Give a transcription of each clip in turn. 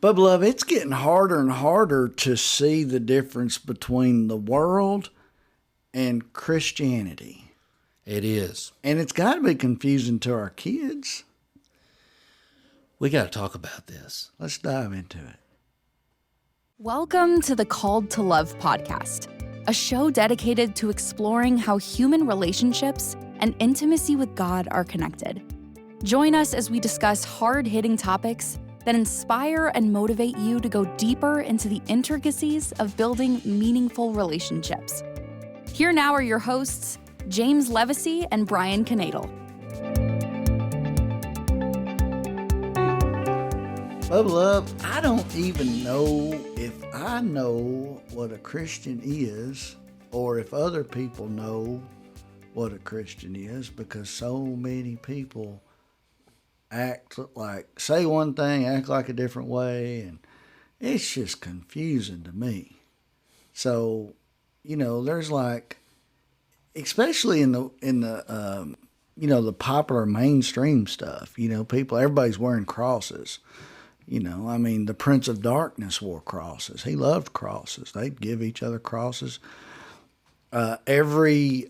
But, beloved, it's getting harder and harder to see the difference between the world and Christianity. It is. And it's got to be confusing to our kids. We got to talk about this. Let's dive into it. Welcome to the Called to Love podcast, a show dedicated to exploring how human relationships and intimacy with God are connected. Join us as we discuss hard-hitting topics that inspire and motivate you to go deeper into the intricacies of building meaningful relationships. Here now are your hosts, James Levacy and Brian Knadel. Beloved, I don't even know if I know what a Christian is or if other people know what a Christian is, because so many people say one thing, act like a different way, and it's just confusing to me. So, there's especially in the the popular mainstream stuff, everybody's wearing crosses. The Prince of Darkness wore crosses. He loved crosses. They'd give each other crosses. Every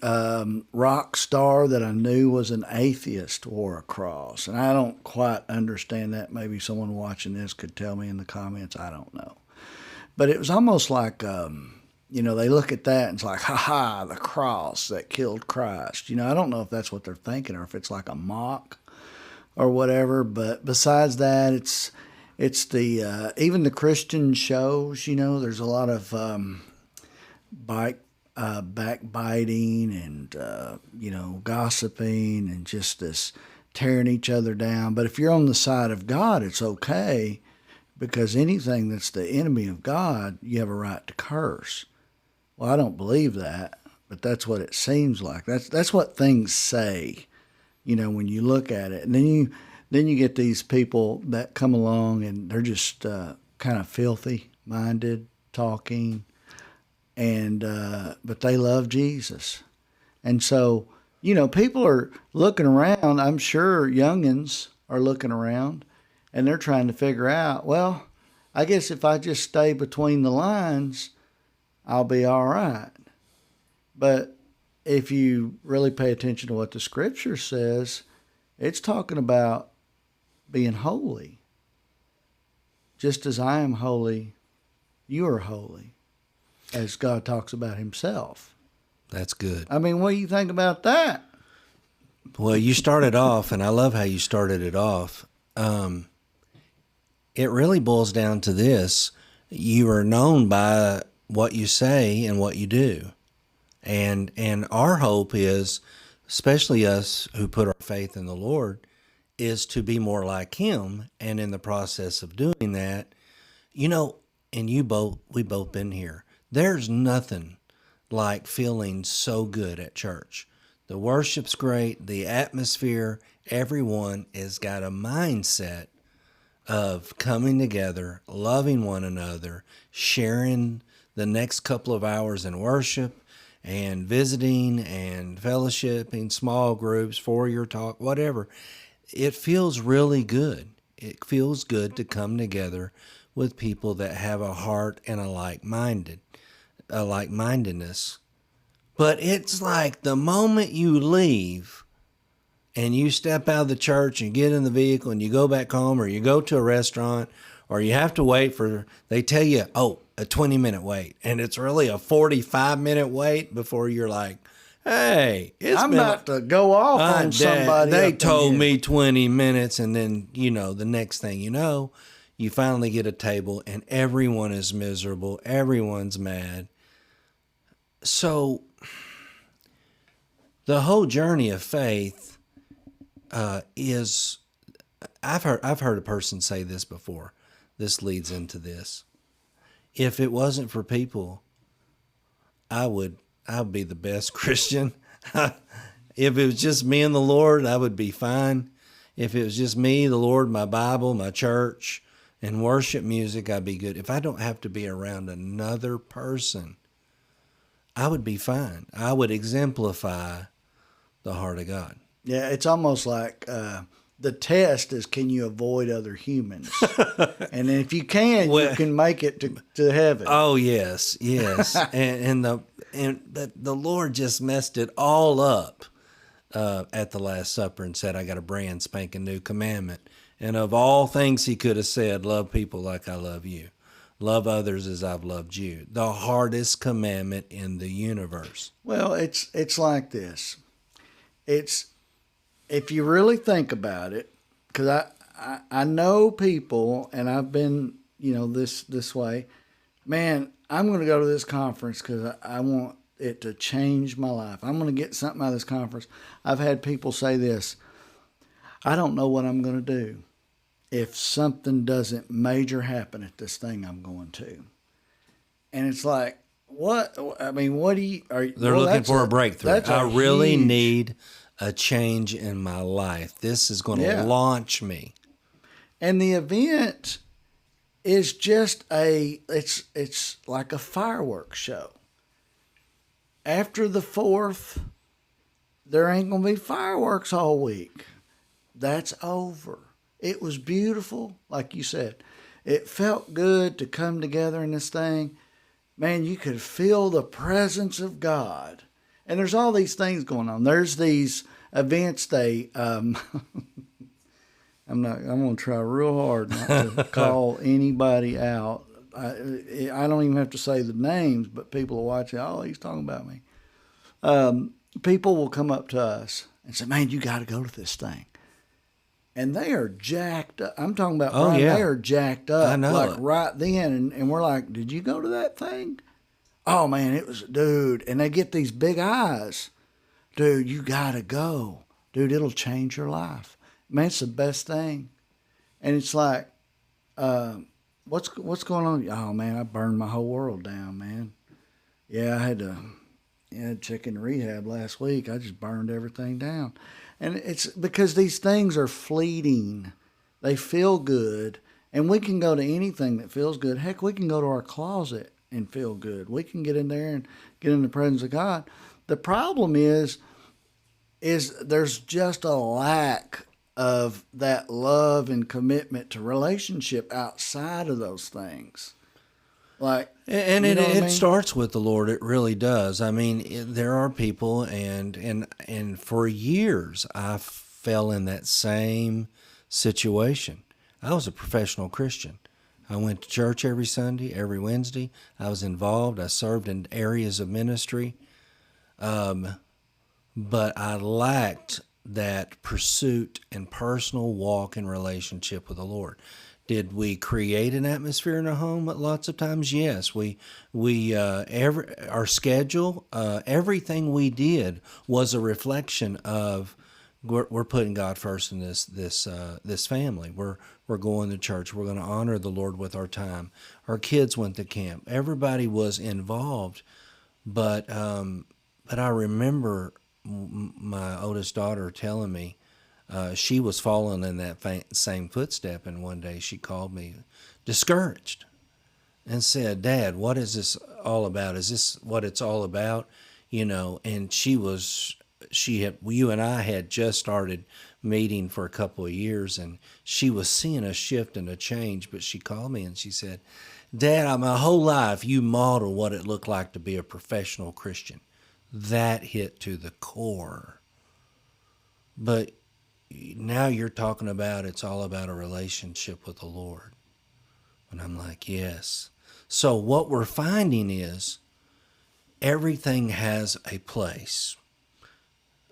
rock star that I knew was an atheist wore a cross. And I don't quite understand that. Maybe someone watching this could tell me in the comments. I don't know. But it was almost like, they look at that and it's like, ha-ha, the cross that killed Christ. I don't know if that's what they're thinking or if it's like a mock or whatever. But besides that, it's the even the Christian shows, there's a lot of backbiting and gossiping and just this tearing each other down. But if you're on the side of God, it's okay, because anything that's the enemy of God, you have a right to curse. Well, I don't believe that, but that's what it seems like. That's what things say, when you look at it. And then you get these people that come along and they're just kind of filthy-minded, talking, and but they love Jesus. And so, people are looking around. I'm sure youngins are looking around, and they're trying to figure out, well, I guess if I just stay between the lines, I'll be all right. But if you really pay attention to what the Scripture says, it's talking about being holy. Just as I am holy, you are holy, as God talks about himself. That's good. What do you think about that? Well, you started off, and I love how you started it off. It really boils down to this. You are known by what you say and what you do. And our hope is, especially us who put our faith in the Lord, is to be more like him. And in the process of doing that, and we both been here, there's nothing like feeling so good at church. The worship's great, the atmosphere, everyone has got a mindset of coming together, loving one another, sharing the next couple of hours in worship and visiting and fellowshipping, small groups, four-year talk, whatever. It feels really good. It feels good to come together with people that have a heart and a like-mindedness. But it's like the moment you leave and you step out of the church and get in the vehicle and you go back home, or you go to a restaurant, or you have to wait they tell you, a 20-minute wait. And it's really a 45-minute wait before you're like, hey, I'm about to go off on somebody. They told me 20 minutes, and then, the next thing you know, you finally get a table and everyone is miserable. Everyone's mad. So the whole journey of faith is, I've heard a person say this before. This leads into this. If it wasn't for people, I would be the best Christian. If it was just me and the Lord, I would be fine. If it was just me, the Lord, my Bible, my church, and worship music, I'd be good. If I don't have to be around another person, I would be fine. I would exemplify the heart of God. Yeah, it's almost like the test is, can you avoid other humans? And if you can, you can make it to heaven. Oh yes, yes. and the Lord just messed it all up at the Last Supper and said, I got a brand spanking new commandment. And of all things he could have said, love people like I love you. Love others as I've loved you. The hardest commandment in the universe. Well, it's like this. It's, if you really think about it, because I know people, and I've been, this way. Man, I'm going to go to this conference because I want it to change my life. I'm going to get something out of this conference. I've had people say this: I don't know what I'm going to do if something doesn't major happen at this thing I'm going to. And it's like, what? I mean, what do you... They're looking for a breakthrough. I really huge... need a change in my life. This is going to launch me. And the event is just it's like a fireworks show. After the 4th, there ain't going to be fireworks all week. That's over. It was beautiful, like you said. It felt good to come together in this thing. Man, you could feel the presence of God. And there's all these things going on. There's these events I'm going to try real hard not to call anybody out. I don't even have to say the names, but people will watch it. Oh, he's talking about me. People will come up to us and say, man, you got to go to this thing. And they are jacked up. I'm talking about, Brian, they are jacked up. I know like it. right then. And we're like, did you go to that thing? Oh, man, it was, dude. And they get these big eyes. Dude, you got to go. Dude, it'll change your life. Man, it's the best thing. And it's like, what's going on? Oh, man, I burned my whole world down, man. Yeah, I had to check in rehab last week. I just burned everything down. And it's because these things are fleeting. They feel good. And we can go to anything that feels good. Heck, we can go to our closet and feel good. We can get in there and get in the presence of God. The problem is there's just a lack of that love and commitment to relationship outside of those things. Like, and it starts with the Lord. It really does. I mean, there are people, and for years I fell in that same situation. I was a professional Christian. I went to church every Sunday, every Wednesday. I was involved. I served in areas of ministry, but I lacked that pursuit and personal walk and relationship with the Lord. Did we create an atmosphere in our home? Lots of times, yes. Our schedule, everything we did was a reflection of we're putting God first in this family. We're going to church. We're going to honor the Lord with our time. Our kids went to camp. Everybody was involved, but I remember my oldest daughter telling me. She was following in that same footstep, and one day she called me discouraged and said, Dad, what is this all about? Is this what it's all about? And you and I had just started meeting for a couple of years, and she was seeing a shift and a change, but she called me and she said, Dad, my whole life you modeled what it looked like to be a professional Christian. That hit to the core. But now you're talking about it's all about a relationship with the Lord. And I'm like, yes. So what we're finding is everything has a place.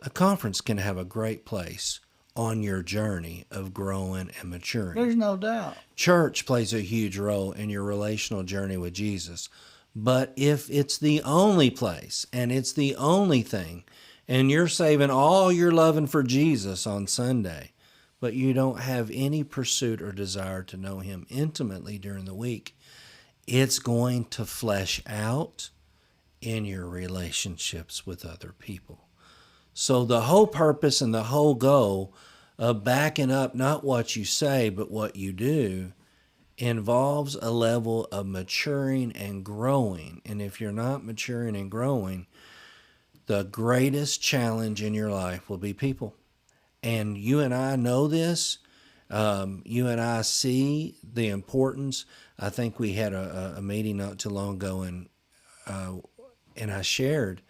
A conference can have a great place on your journey of growing and maturing. There's no doubt. Church plays a huge role in your relational journey with Jesus. But if it's the only place and it's the only thing, and you're saving all your loving for Jesus on Sunday, but you don't have any pursuit or desire to know Him intimately during the week, it's going to flesh out in your relationships with other people. So the whole purpose and the whole goal of backing up not what you say, but what you do involves a level of maturing and growing. And if you're not maturing and growing, the greatest challenge in your life will be people. and you and I know this. You and I see the importance. I think we had a meeting not too long ago, and I shared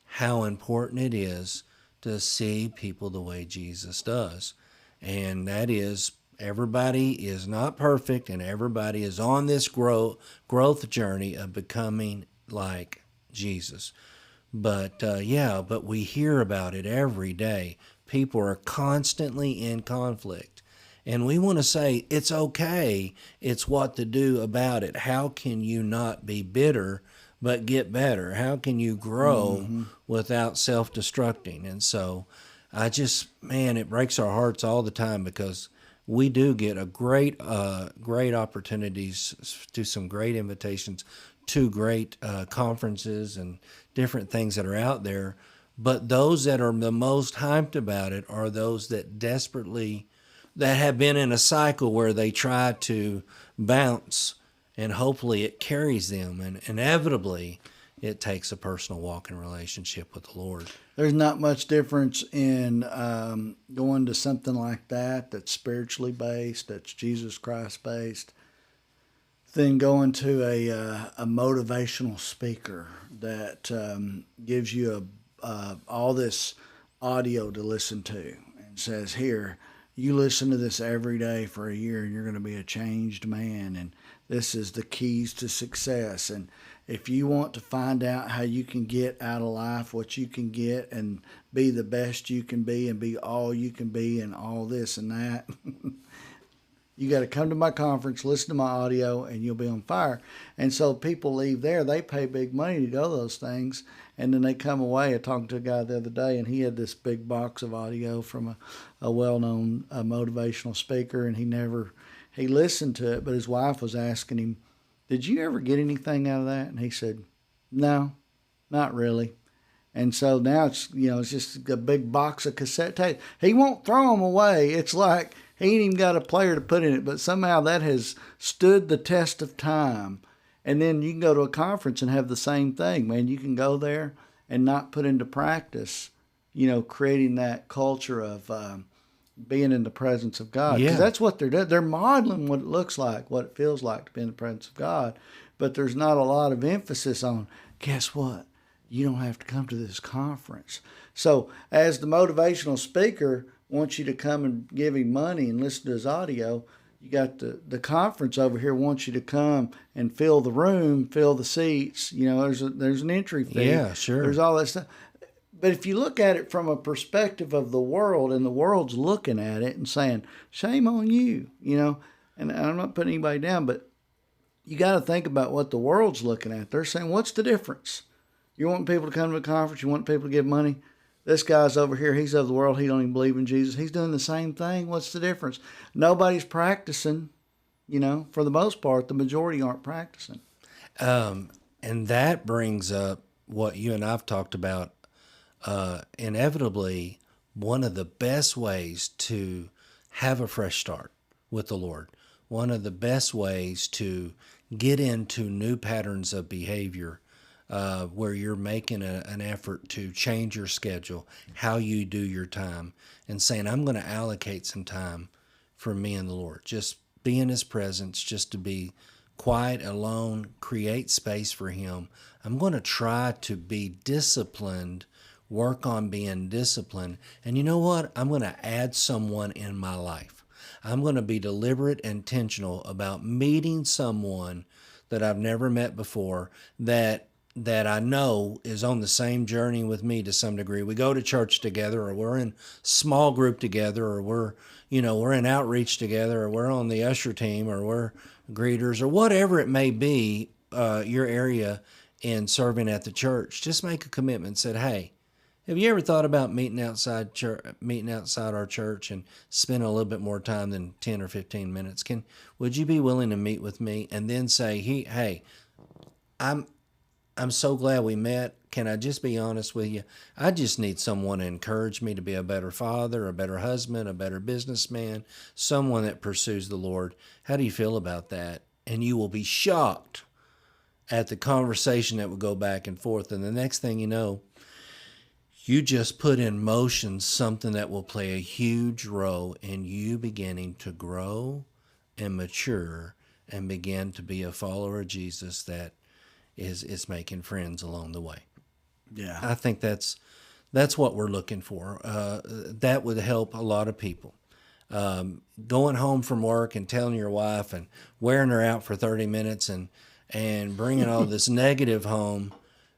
how important it is to see people the way Jesus does. And that is, everybody is not perfect, and everybody is on this growth journey of becoming like Jesus. But but we hear about it every day. People are constantly in conflict. And we want to say, it's okay. It's what to do about it. How can you not be bitter but get better? How can you grow without self-destructing? And so it breaks our hearts all the time, because we do get a great opportunities to some great invitations to great conferences and different things that are out there. But those that are the most hyped about it are those that that have been in a cycle where they try to bounce, and hopefully it carries them, and inevitably it takes a personal walk and relationship with the Lord. There's not much difference in going to something like that's spiritually based, that's Jesus Christ based, than going to a motivational speaker that gives you all this audio to listen to and says, here, you listen to this every day for a year and you're going to be a changed man, and this is the keys to success. And if you want to find out how you can get out of life what you can get and be the best you can be and be all you can be and all this and that, you got to come to my conference, listen to my audio, and you'll be on fire. And so people leave there, they pay big money to go to those things, and then they come away. I talked to a guy the other day, and he had this big box of audio from a well-known motivational speaker, and he listened to it, but his wife was asking him, did you ever get anything out of that? And he said, no, not really. And so now it's just a big box of cassette tapes. He won't throw them away. It's like he ain't even got a player to put in it, but somehow that has stood the test of time. And then you can go to a conference and have the same thing, man. You can go there and not put into practice, creating that culture of being in the presence of God. Because that's what they're doing. They're modeling what it looks like, what it feels like to be in the presence of God. But there's not a lot of emphasis on, guess what? You don't have to come to this conference. So as the motivational speaker wants you to come and give him money and listen to his audio, you got the conference over here wants you to come and fill the room, fill the seats. There's an entry fee. Yeah, sure. There's all that stuff. But if you look at it from a perspective of the world, and the world's looking at it and saying, shame on you, and I'm not putting anybody down, but you got to think about what the world's looking at. They're saying, what's the difference? You want people to come to a conference, you want people to give money. This guy's over here, he's of the world, he don't even believe in Jesus. He's doing the same thing. What's the difference? Nobody's practicing, for the most part, the majority aren't practicing. And that brings up what you and I've talked about. Inevitably, one of the best ways to have a fresh start with the Lord, one of the best ways to get into new patterns of behavior, where you're making an effort to change your schedule, how you do your time, and saying, I'm going to allocate some time for me and the Lord. Just be in His presence, just to be quiet, alone, create space for Him. I'm going to try to be disciplined, work on being disciplined. And you know what? I'm going to add someone in my life. I'm going to be deliberate, intentional about meeting someone that I've never met before, that I know is on the same journey with me to some degree. We go to church together, or we're in small group together, or we're in outreach together, or we're on the usher team, or we're greeters, or whatever it may be, your area in serving at the church. Just make a commitment and said, hey, have you ever thought about meeting outside our church and spending a little bit more time than 10 or 15 minutes? Would you be willing to meet with me? And then say, hey, I'm so glad we met. Can I just be honest with you? I just need someone to encourage me to be a better father, a better husband, a better businessman, someone that pursues the Lord. How do you feel about that? And you will be shocked at the conversation that will go back and forth. And the next thing you know, you just put in motion something that will play a huge role in you beginning to grow and mature and begin to be a follower of Jesus that is making friends along the way. Yeah. I think that's what we're looking for. That would help a lot of people. Going home from work and telling your wife and wearing her out for 30 minutes and bringing all this negative home.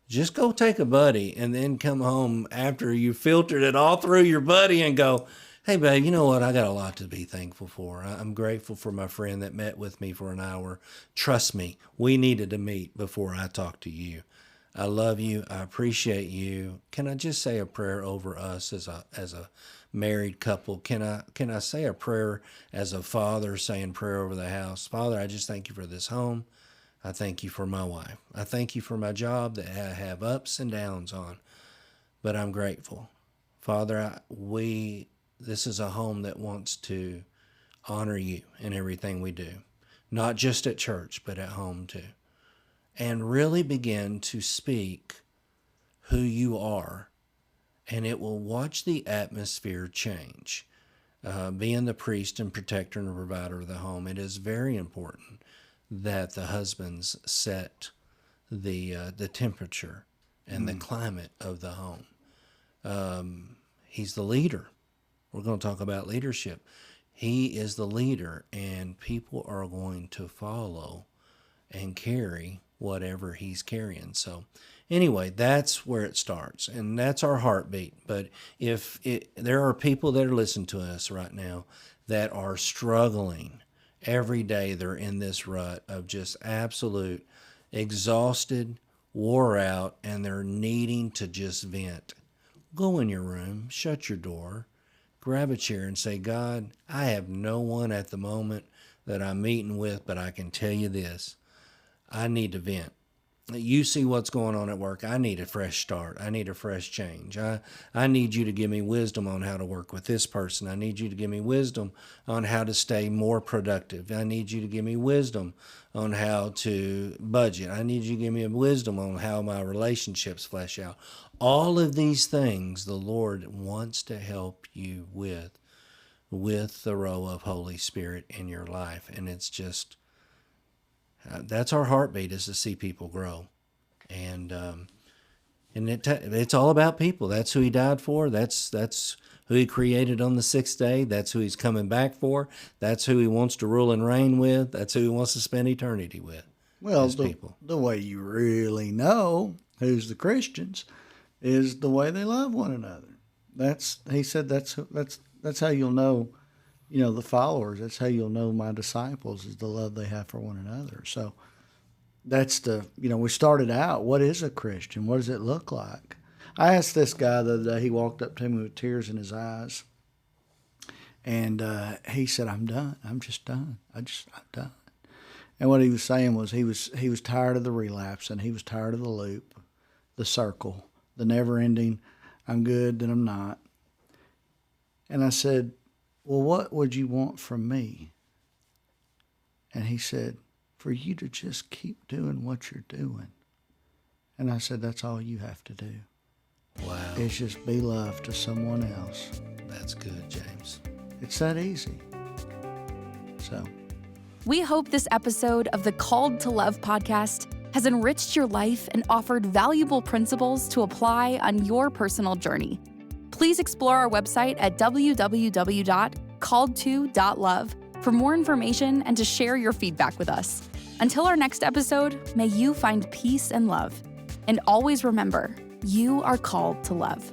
Just go take a buddy and then come home after you filtered it all through your buddy and go, hey, babe, you know what? I got a lot to be thankful for. I'm grateful for my friend that met with me for an hour. Trust me, we needed to meet before I talked to you. I love you. I appreciate you. Can I just say a prayer over us as a married couple? Can I say a prayer as a father saying prayer over the house? Father, I just thank you for this home. I thank you for my wife. I thank you for my job that I have ups and downs on, but I'm grateful. Father, this is a home that wants to honor you in everything we do, not just at church, but at home too, and really begin to speak who you are, and it will watch the atmosphere change. Being the priest and protector and provider of the home, it is very important that the husbands set the temperature and the climate of the home. He's the leader. We're going to talk about leadership. He is the leader, and people are going to follow and carry whatever he's carrying. So anyway, that's where it starts, and that's our heartbeat. But if there are people that are listening to us right now that are struggling every day, they're in this rut of just absolute exhausted, wore out, and they're needing to just vent. Go in your room, shut your door, grab a chair and say, God, I have no one at the moment that I'm meeting with, but I can tell you this, I need to vent. You see what's going on at work. I need a fresh start. I need a fresh change. I need you to give me wisdom on how to work with this person. I need you to give me wisdom on how to stay more productive. I need you to give me wisdom on how to budget. I need you to give me wisdom on how my relationships flesh out. All of these things the Lord wants to help you with the role of Holy Spirit in your life. And it's just, that's our heartbeat, is to see people grow. And it's all about people. That's who he died for. That's who he created on the sixth day. That's who he's coming back for. That's who he wants to rule and reign with. That's who he wants to spend eternity with. Well, people. The way you really know who's the Christians is the way they love one another. He said that's how you'll know, the followers. That's how you'll know my disciples, is the love they have for one another. So that's we started out, what is a Christian? What does it look like? I asked this guy the other day, he walked up to me with tears in his eyes, and he said, I'm done. I'm just done. I'm done. And what he was saying was he was tired of the relapse, and he was tired of the loop, the circle, the never-ending, I'm good, then I'm not. And I said, well, what would you want from me? And he said, for you to just keep doing what you're doing. And I said, that's all you have to do. Wow. Is just be love to someone else. That's good, James. It's that easy. So we hope this episode of the Called to Love podcast has enriched your life and offered valuable principles to apply on your personal journey. Please explore our website at www.calledto.love for more information and to share your feedback with us. Until our next episode, may you find peace and love. And always remember, you are called to love.